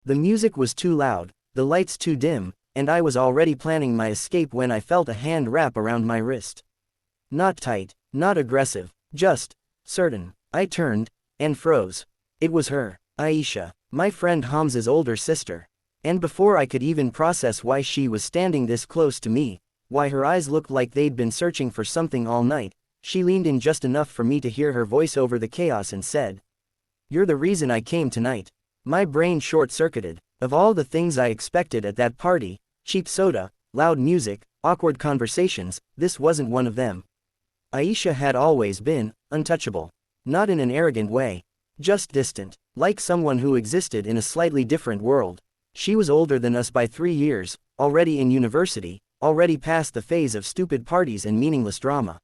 The music was too loud, the lights too dim, and I was already planning my escape when I felt a hand wrap around my wrist. Not tight, not aggressive, just certain. I turned and froze. It was her, Aisha, my friend Hamza's older sister. And before I could even process why she was standing this close to me, why her eyes looked like they'd been searching for something all night, she leaned in just enough for me to hear her voice over the chaos and said, "You're the reason I came tonight." My brain short-circuited. Of all the things I expected at that party, cheap soda, loud music, awkward conversations, this wasn't one of them. Aisha had always been untouchable. Not in an arrogant way. Just distant, like someone who existed in a slightly different world. She was older than us by 3 years, already in university, already past the phase of stupid parties and meaningless drama.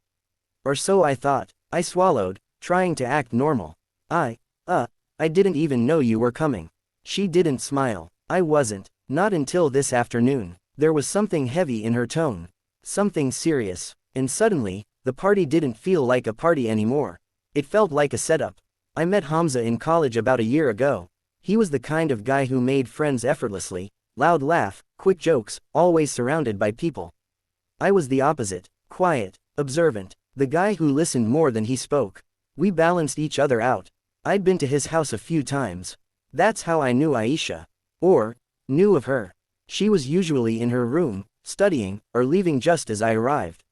Or so I thought. I swallowed, trying to act normal. I didn't even know you were coming. She didn't smile. I wasn't. Not until this afternoon. There was something heavy in her tone. Something serious. And suddenly, the party didn't feel like a party anymore. It felt like a setup. I met Hamza in college about a year ago. He was the kind of guy who made friends effortlessly, loud laugh, quick jokes, always surrounded by people. I was the opposite, quiet, observant, the guy who listened more than he spoke. We balanced each other out. I'd been to his house a few times. That's how I knew Aisha. Or, knew of her. She was usually in her room, studying, or leaving just as I arrived.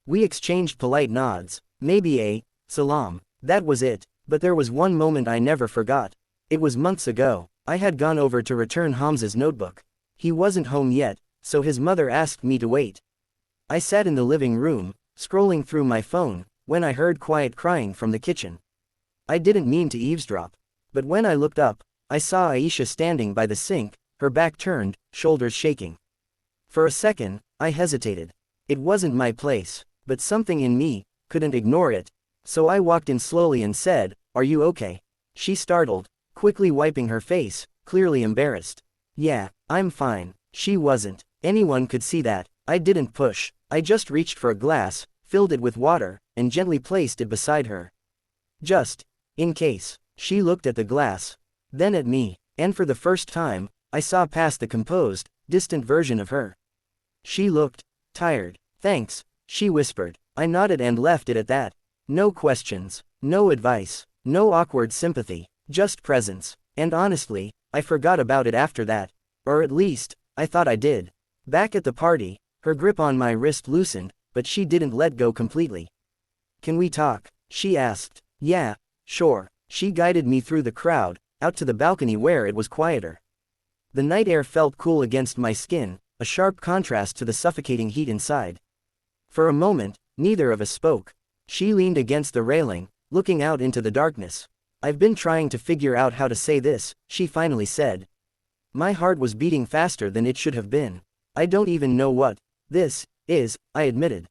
We exchanged polite nods, maybe a salam. That was it, but there was one moment I never forgot. It was months ago. I had gone over to return Hamza's notebook. He wasn't home yet, so his mother asked me to wait. I sat in the living room, scrolling through my phone, when I heard quiet crying from the kitchen. I didn't mean to eavesdrop. But when I looked up, I saw Aisha standing by the sink, her back turned, shoulders shaking. For a second, I hesitated. It wasn't my place, but something in me couldn't ignore it. So I walked in slowly and said, "Are you okay?" She startled, quickly wiping her face, clearly embarrassed. "Yeah, I'm fine." She wasn't. Anyone could see that. I didn't push. I just reached for a glass, filled it with water, and gently placed it beside her. Just in case. She looked at the glass, then at me, and for the first time, I saw past the composed, distant version of her. She looked tired. "Thanks," she whispered. I nodded and left it at that. No questions, no advice, no awkward sympathy, just presence. And honestly, I forgot about it after that. Or at least, I thought I did. Back at the party, her grip on my wrist loosened, but she didn't let go completely. "Can we talk?" she asked. "Yeah, sure." She guided me through the crowd, out to the balcony where it was quieter. The night air felt cool against my skin, a sharp contrast to the suffocating heat inside. For a moment, neither of us spoke. She leaned against the railing, looking out into the darkness. "I've been trying to figure out how to say this," she finally said. My heart was beating faster than it should have been. "I don't even know what this is," I admitted.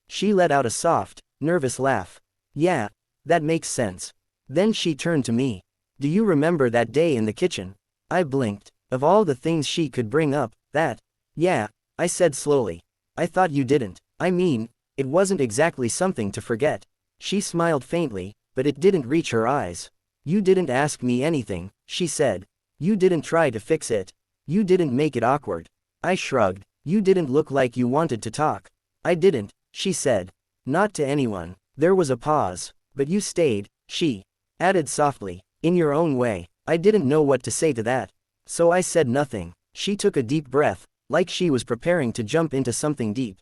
She let out a soft, nervous laugh. "Yeah, that makes sense." Then she turned to me. "Do you remember that day in the kitchen?" I blinked. Of all the things she could bring up, that. "Yeah," I said slowly. "I thought you didn't. I mean, it wasn't exactly something to forget." She smiled faintly, but it didn't reach her eyes. "You didn't ask me anything," she said. "You didn't try to fix it. You didn't make it awkward." I shrugged. "You didn't look like you wanted to talk." "I didn't," she said. "Not to anyone." There was a pause. "But you stayed," she added softly, "in your own way." I didn't know what to say to that. So I said nothing. She took a deep breath, like she was preparing to jump into something deep.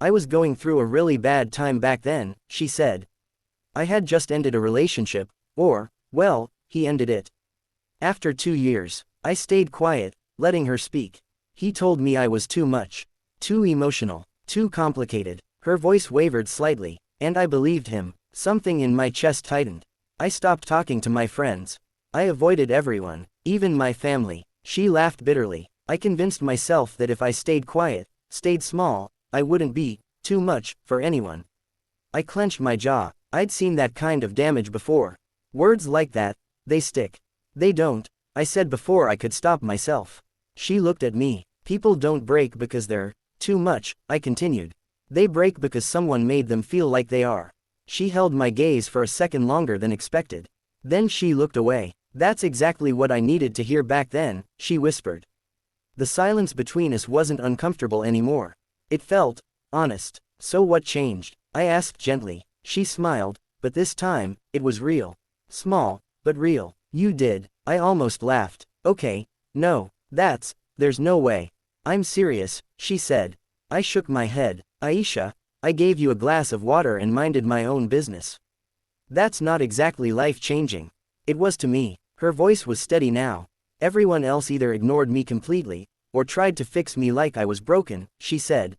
"I was going through a really bad time back then," she said. "I had just ended a relationship, or, well, he ended it. After 2 years, I stayed quiet, letting her speak. He told me I was too much. Too emotional. Too complicated." Her voice wavered slightly, and I believed him. Something in my chest tightened. I stopped talking to my friends. I avoided everyone, even my family. She laughed bitterly. I convinced myself that if I stayed quiet, stayed small, I wouldn't be too much for anyone. I clenched my jaw. I'd seen that kind of damage before. Words like that, they stick. "They don't," I said before I could stop myself. She looked at me. "People don't break because they're too much," I continued. "They break because someone made them feel like they are." She held my gaze for a second longer than expected. Then she looked away. That's exactly what I needed to hear back then, she whispered. The silence between us wasn't uncomfortable anymore. It felt honest. So what changed? I asked gently. She smiled, but this time, it was real. Small, but real. You did. I almost laughed. Okay, no, there's no way. I'm serious, she said. I shook my head. Aisha, I gave you a glass of water and minded my own business. That's not exactly life-changing. It was to me. Her voice was steady now. Everyone else either ignored me completely, or tried to fix me like I was broken, she said.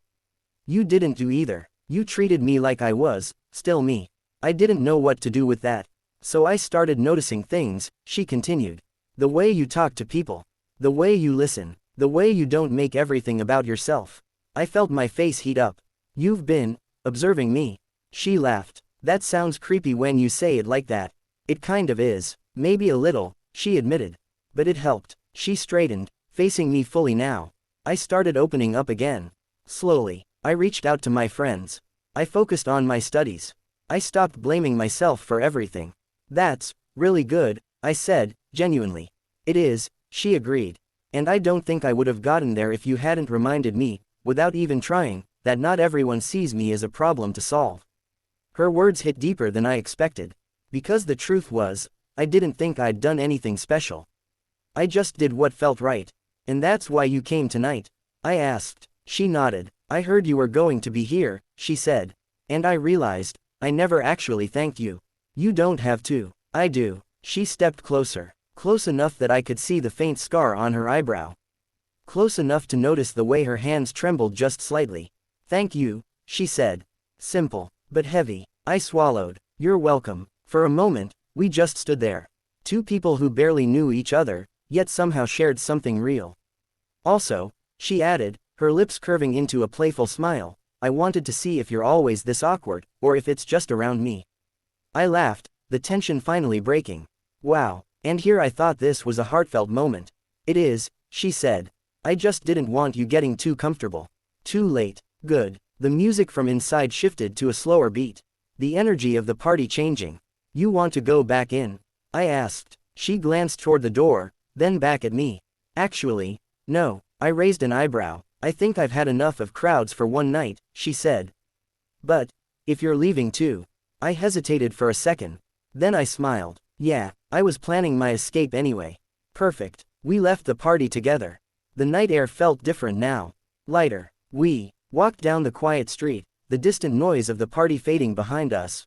You didn't do either. You treated me like I was, still me. I didn't know what to do with that. So I started noticing things, she continued. The way you talk to people. The way you listen. The way you don't make everything about yourself. I felt my face heat up. You've been observing me. She laughed. That sounds creepy when you say it like that. It kind of is. Maybe a little, she admitted. But it helped. She straightened, facing me fully now. I started opening up again. Slowly, I reached out to my friends. I focused on my studies. I stopped blaming myself for everything. That's really good, I said, genuinely. It is, she agreed. And I don't think I would have gotten there if you hadn't reminded me, without even trying, that not everyone sees me as a problem to solve. Her words hit deeper than I expected. Because the truth was, I didn't think I'd done anything special. I just did what felt right. And that's why you came tonight? I asked. She nodded. I heard you were going to be here, she said. And I realized, I never actually thanked you. You don't have to. I do. She stepped closer. Close enough that I could see the faint scar on her eyebrow. Close enough to notice the way her hands trembled just slightly. Thank you, she said. Simple, but heavy. I swallowed. You're welcome. For a moment, we just stood there. Two people who barely knew each other, yet somehow shared something real. Also, she added, her lips curving into a playful smile, I wanted to see if you're always this awkward, or if it's just around me. I laughed, the tension finally breaking. Wow, and here I thought this was a heartfelt moment. It is, she said. I just didn't want you getting too comfortable. Too late. Good. The music from inside shifted to a slower beat. The energy of the party changing. You want to go back in? I asked. She glanced toward the door, then back at me. Actually, no. I raised an eyebrow. I think I've had enough of crowds for one night, she said. But, if you're leaving too. I hesitated for a second. Then I smiled. Yeah, I was planning my escape anyway. Perfect. We left the party together. The night air felt different now. Lighter. We walked down the quiet street, the distant noise of the party fading behind us.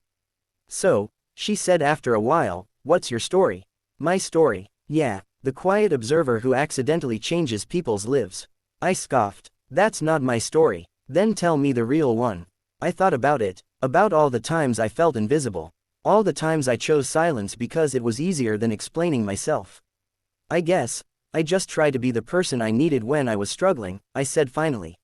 So, she said after a while, what's your story? My story. Yeah, the quiet observer who accidentally changes people's lives. I scoffed. That's not my story. Then tell me the real one. I thought about it, about all the times I felt invisible. All the times I chose silence because it was easier than explaining myself. I guess, I just tried to be the person I needed when I was struggling, I said finally.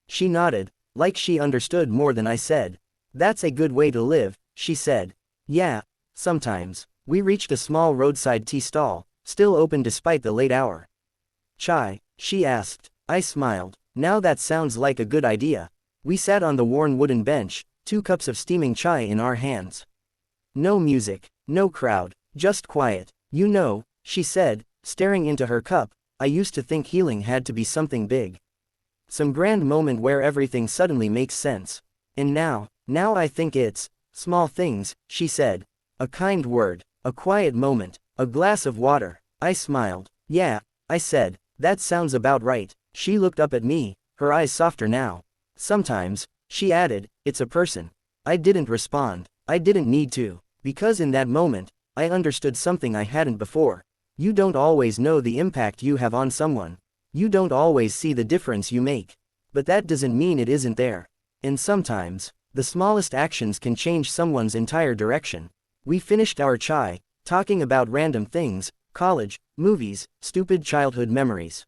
She nodded, like she understood more than I said. That's a good way to live, she said. Yeah, sometimes. We reached a small roadside tea stall, still open despite the late hour. Chai? She asked. I smiled. Now that sounds like a good idea. We sat on the worn wooden bench, 2 cups of steaming chai in our hands. No music, no crowd, just quiet. You know, she said, staring into her cup, I used to think healing had to be something big. Some grand moment where everything suddenly makes sense. And now I think it's small things, she said. A kind word, a quiet moment, a glass of water. I smiled. Yeah, I said, that sounds about right. She looked up at me, her eyes softer now. Sometimes, she added, it's a person. I didn't respond. I didn't need to. Because in that moment, I understood something I hadn't before. You don't always know the impact you have on someone. You don't always see the difference you make. But that doesn't mean it isn't there. And sometimes, the smallest actions can change someone's entire direction. We finished our chai, talking about random things, college, movies, stupid childhood memories.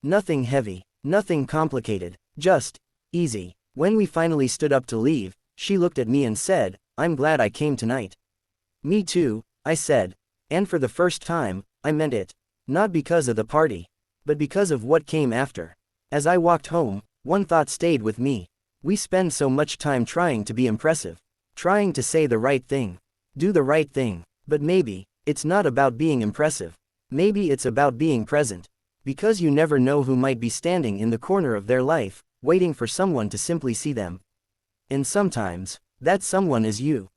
Nothing heavy, nothing complicated, just easy. When we finally stood up to leave, she looked at me and said, I'm glad I came tonight. Me too, I said. And for the first time, I meant it. Not because of the party, but because of what came after. As I walked home, one thought stayed with me. We spend so much time trying to be impressive, trying to say the right thing, do the right thing, but maybe, It's not about being impressive. Maybe it's about being present. Because you never know who might be standing in the corner of their life, waiting for someone to simply see them. And sometimes, that someone is you.